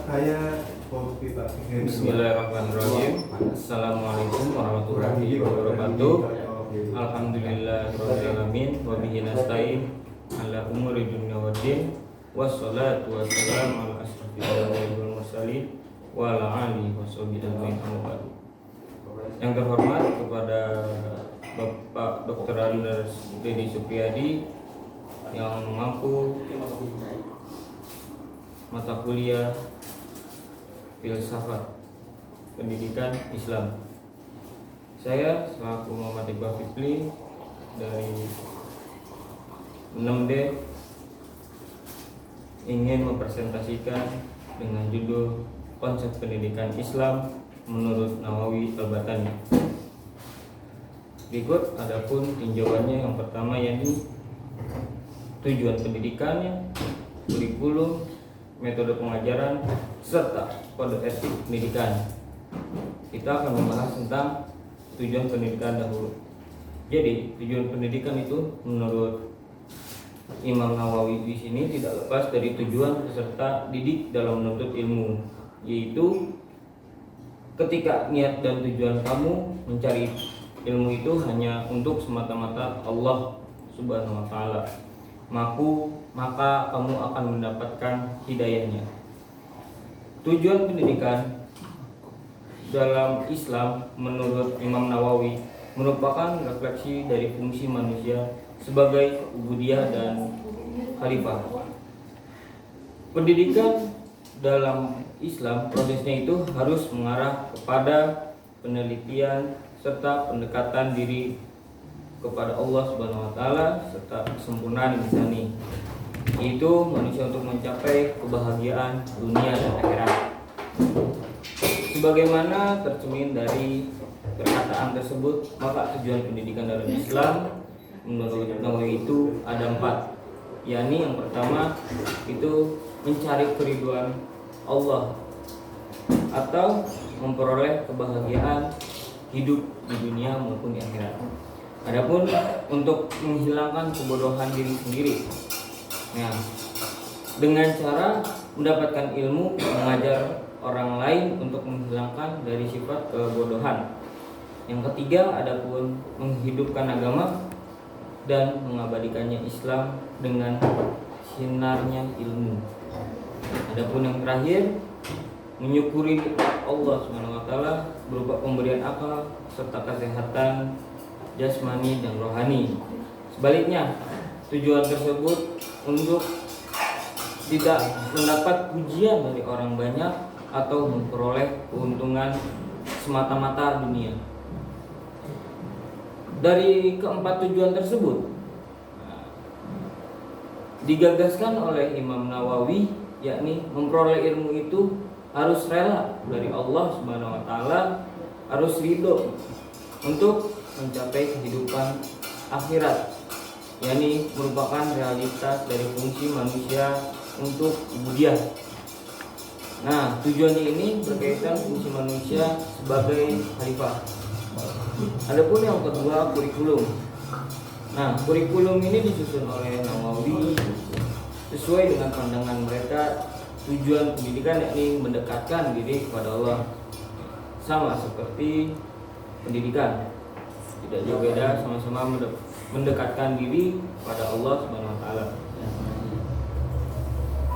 Bismillahirrahmanirrahim. Assalamualaikum warahmatullahi wabarakatuh. Alhamdulillahirabbil alamin wa bihi nasta'in ala umuri dunya waddin. Wassalatu wassalamu ala asyrofil anbiya'i wal mursalin wa ala alihi washabihi ajmain. Yang terhormat kepada Bapak Dr. Andes Dedi Supriyadi yang mampu mata kuliah filsafat pendidikan Islam. Saya selaku Muhammad Iqbal Fitli dari 6D ingin mempresentasikan dengan judul konsep pendidikan Islam menurut Nawawi Al-Batani. Berikut adapun tinjauannya. Yang pertama yakni tujuan pendidikannya, kurikulum, metode pengajaran, serta kode etik pendidikan. Kita akan membahas tentang tujuan pendidikan dahulu. Jadi tujuan pendidikan itu menurut Imam Nawawi di sini tidak lepas dari tujuan peserta didik dalam menuntut ilmu, yaitu ketika niat dan tujuan kamu mencari ilmu itu hanya untuk semata-mata Allah Subhanahu wa taala, maka kamu akan mendapatkan hidayahnya. Tujuan pendidikan dalam Islam menurut Imam Nawawi merupakan refleksi dari fungsi manusia sebagai ubudiyah dan khalifah. Pendidikan dalam Islam prosesnya itu harus mengarah kepada penelitian serta pendekatan diri kepada Allah Subhanahu wa taala serta kesempurnaan insani, yaitu manusia untuk mencapai kebahagiaan dunia dan akhirat. Sebagaimana tercermin dari perkataan tersebut, maka tujuan pendidikan dalam Islam menurut Nawawi itu ada 4, yakni yang pertama itu mencari keriduan Allah atau memperoleh kebahagiaan hidup di dunia maupun di akhirat. Adapun untuk menghilangkan kebodohan diri sendiri, nah, dengan cara mendapatkan ilmu, mengajar orang lain untuk menghilangkan dari sifat kebodohan. Yang ketiga adapun menghidupkan agama dan mengabadikannya Islam dengan sinarnya ilmu. Adapun yang terakhir menyukuri nikmat Allah Subhanahu wa taala berupa pemberian akal serta kesehatan jasmani dan rohani. Sebaliknya, tujuan tersebut untuk tidak mendapat pujian dari orang banyak atau memperoleh keuntungan semata-mata dunia. Dari keempat tujuan tersebut digagaskan oleh Imam Nawawi, yakni memperoleh ilmu itu harus rela dari Allah Subhanahu wa taala, harus ridho untuk mencapai kehidupan akhirat, yakni merupakan realitas dari fungsi manusia untuk ubudiyah. Nah, tujuannya ini berkaitan fungsi manusia sebagai khalifah. Adapun yang kedua, kurikulum. Nah, kurikulum ini disusun oleh Nawawi sesuai dengan pandangan mereka. Tujuan pendidikan yakni mendekatkan diri kepada Allah, sama seperti pendidikan, tidak jauh beda, sama-sama mendekatkan diri kepada Allah Subhanahu wa taala.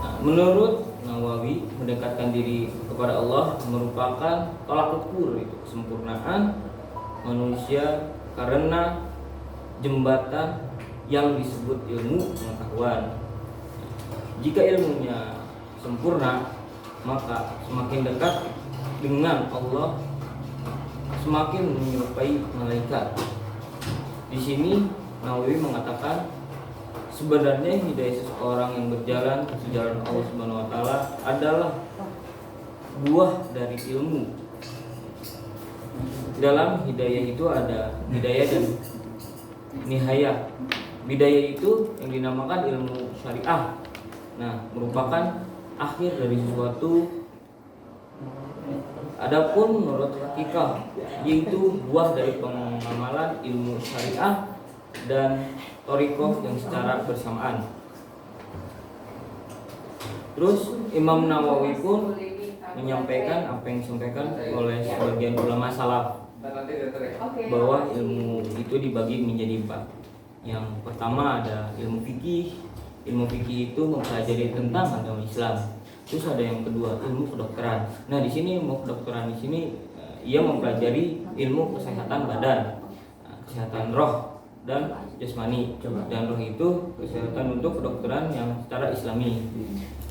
Nah, menurut Nawawi, mendekatkan diri kepada Allah merupakan tolak ukur itu kesempurnaan manusia karena jembatan yang disebut ilmu pengetahuan. Jika ilmunya sempurna, maka semakin dekat dengan Allah, semakin menyerupai malaikat. Di sini Nawawi mengatakan sebenarnya hidayah seseorang yang berjalan di jalan Allah Subhanahu wa taala adalah buah dari ilmu. Dalam hidayah itu ada hidayah dan nihayah. Bidayah itu yang dinamakan ilmu syariah. Nah, merupakan akhir dari sesuatu. Adapun menurut hakikah, yaitu buah dari pengamalan ilmu syariah dan thariqah yang secara bersamaan. Terus Imam Nawawi pun menyampaikan apa yang disampaikan oleh sebagian ulama salaf, bahwa ilmu itu dibagi menjadi 4. Yang pertama ada ilmu fikih. Ilmu fikih itu mempelajari tentang agama Islam. Terus ada yang kedua, ilmu kedokteran. Nah, di sini ilmu kedokteran di sini ia mempelajari ilmu kesehatan badan, kesehatan roh dan jasmani. Dan roh itu kesehatan untuk kedokteran yang secara Islami.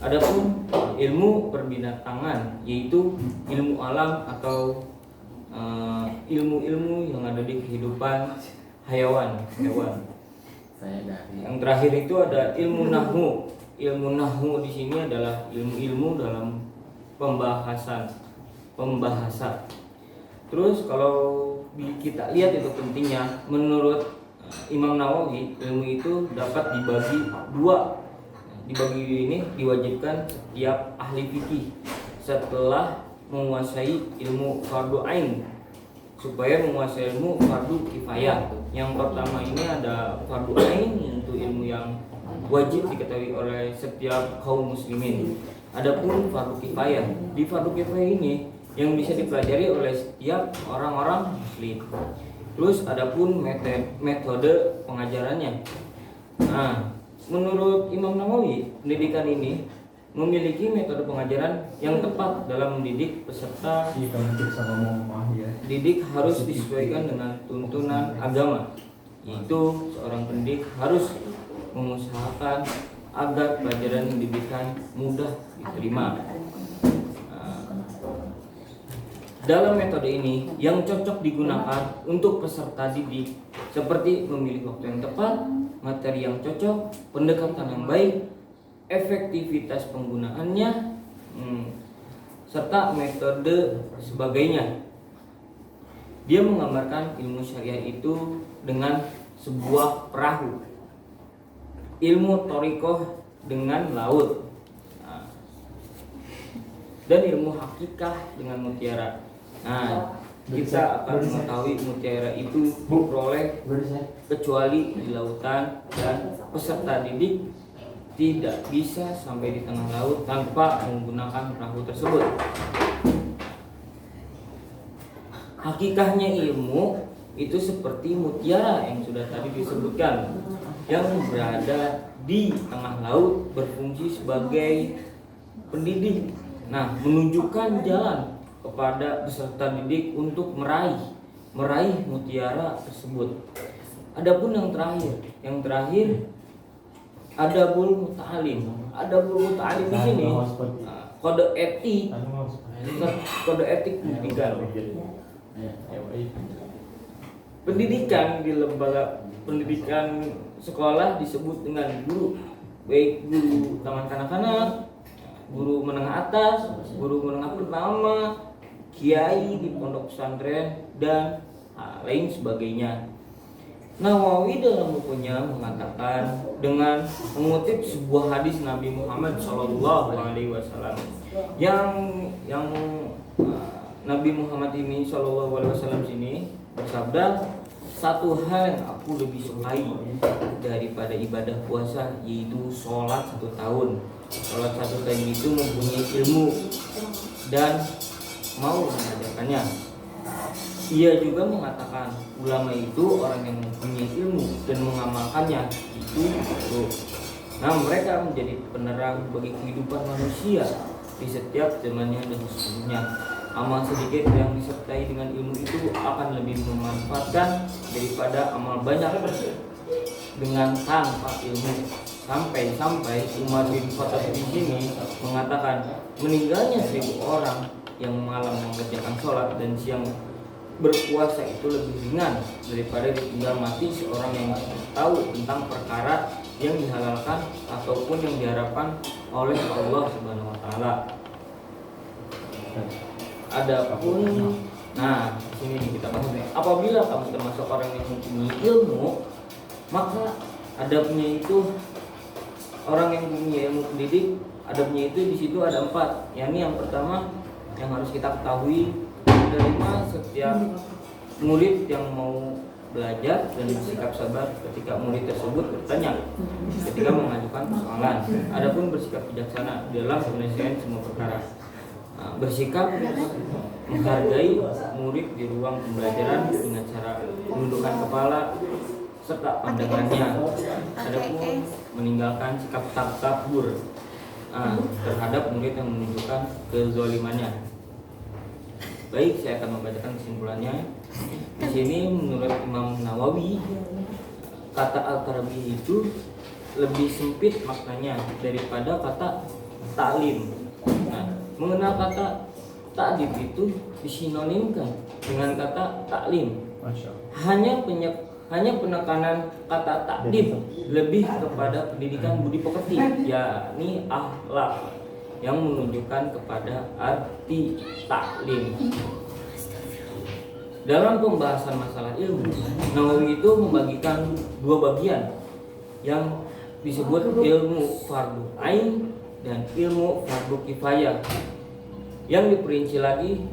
Adapun ilmu perbinatangan, yaitu ilmu alam atau ilmu-ilmu yang ada di kehidupan hewan. Yang terakhir itu ada ilmu nahwu. Ilmu nahwu di sini adalah ilmu-ilmu dalam pembahasan. Terus kalau kita lihat itu pentingnya, menurut Imam Nawawi, ilmu itu dapat dibagi 2. Dibagi ini diwajibkan setiap ahli fikih setelah menguasai ilmu fardu ain, supaya menguasai ilmu fardu kifayah. Yang pertama ini ada fardu ain, yaitu ilmu yang wajib diketahui oleh setiap kaum muslimin. Adapun fardu kifayah, di fardu kifayah ini yang bisa dipelajari oleh setiap orang-orang muslim. Terus adapun metode pengajarannya. Nah, menurut Imam Nawawi, pendidikan ini memiliki metode pengajaran yang tepat dalam mendidik peserta. Didik harus disesuaikan dengan tuntunan agama, yaitu seorang pendidik harus mengusahakan agar pelajaran pendidikan mudah diterima. Dalam metode ini yang cocok digunakan untuk peserta didik seperti memilih waktu yang tepat, materi yang cocok, pendekatan yang baik, efektivitas penggunaannya, serta metode sebagainya. Dia menggambarkan ilmu syariah itu dengan sebuah perahu, ilmu thoriqoh dengan laut, dan ilmu hakikah dengan mutiara. Nah, kita akan mengetahui mutiara itu diperoleh kecuali di lautan, dan peserta didik tidak bisa sampai di tengah laut tanpa menggunakan perahu tersebut. Hakikahnya ilmu itu seperti mutiara yang sudah tadi disebutkan, yang berada di tengah laut, berfungsi sebagai pendidik. Nah, menunjukkan jalan kepada peserta didik untuk meraih mutiara tersebut. Adapun yang terakhir adabul muta'alim. Adabul muta'alim di sini kode etik pendidikan. Pendidikan di lembaga pendidikan sekolah disebut dengan guru, baik guru taman kanak-kanak, guru menengah atas, guru menengah pertama, kiai di pondok pesantren, dan lain sebagainya. Nawawi dalam bukunya mengatakan dengan mengutip sebuah hadis Nabi Muhammad SAW yang Nabi Muhammad ini SAW sini bersabda, satu hal yang aku lebih sukai daripada ibadah puasa yaitu sholat 1 tahun. Sholat 1 tahun itu mempunyai ilmu dan mau mengajarkannya. Ia juga mengatakan ulama itu orang yang mempunyai ilmu dan mengamalkannya itu guru. Nah, mereka menjadi penerang bagi kehidupan manusia di setiap zamannya dan sebelumnya. Amal sedikit yang disertai dengan ilmu itu akan lebih memanfaatkan daripada amal banyak dengan tanpa ilmu. Sampai Umar bin Khattab di sini mengatakan meninggalnya 1000 orang yang malam mengerjakan sholat dan siang berpuasa itu lebih ringan daripada ditinggal mati seorang yang tahu tentang perkara yang dihalalkan ataupun yang diharapkan oleh Allah Subhanahu wa taala. Adapun nah, di sini kita bahas nih. Apabila kamu termasuk orang yang mempunyai ilmu, maka adabnya itu orang yang mempunyai ilmu pendidik, adabnya itu di situ ada 4. Yang pertama yang harus kita ketahui, menerima setiap murid yang mau belajar dan bersikap sabar ketika murid tersebut bertanya, ketika mengajukan persoalan. Adapun bersikap bijaksana dalam penyelesaian semua perkara. bersikap menghargai murid di ruang pembelajaran dengan cara menundukkan kepala serta pandangannya. Adapun meninggalkan sikap takabur terhadap murid yang menunjukkan kezalimannya. Baik, saya akan membacakan kesimpulannya. Di sini menurut Imam Nawawi, kata al-tarbiyyah itu lebih sempit maknanya daripada kata taklim. Nah, mengenal kata ta'dib itu disinonimkan dengan kata taklim. Hanya penekanan kata ta'dib lebih kepada pendidikan budi pekerti, yakni akhlak, yang menunjukkan kepada arti taklim. Dalam pembahasan masalah ilmu, Nawawi itu membagikan dua bagian yang disebut ilmu fardu ain dan ilmu fardu kifayah, yang diperinci lagi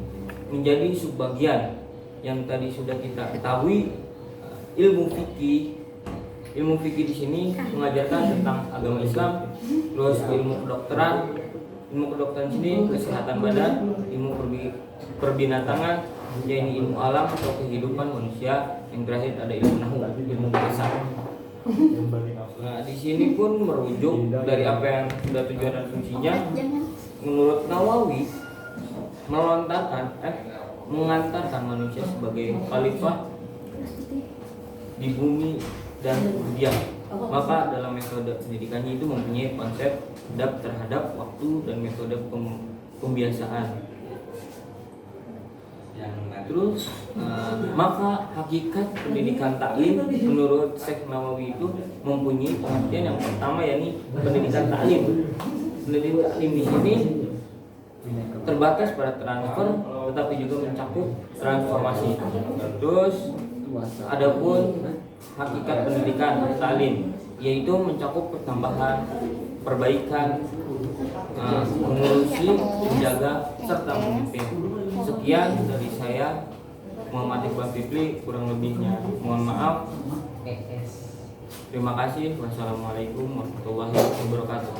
menjadi subbagian yang tadi sudah kita ketahui. Ilmu fikih di sini mengajarkan tentang agama Islam, terus ilmu kedokteran sini kesehatan badan, ilmu perbinatangan, yaitu ilmu alam atau kehidupan manusia, yang terakhir ada ilmu nahwu, ilmu bahasa. Nah, di sini pun merujuk dari apa yang sudah tujuan dan fungsinya. Menurut Nawawi, mengantarkan manusia sebagai khalifah di bumi dan dunia. Maka dalam metode pendidikannya itu mempunyai konsep terhadap waktu dan metode pembiasaan. Terus maka hakikat pendidikan taklim menurut Syekh Nawawi itu mempunyai pengertian yang pertama, yakni pendidikan taklim. Pendidikan taklim di sini terbatas pada transfer, tetapi juga mencakup transformasi. Terus adapun hakikat pendidikan taklim, yaitu mencakup pertambahan, perbaikan, mengurusi, menjaga, serta memimpin. Sekian dari saya, Muhammad Iqbal Fikri, kurang lebihnya mohon maaf. Terima kasih. Wassalamualaikum warahmatullahi wabarakatuh.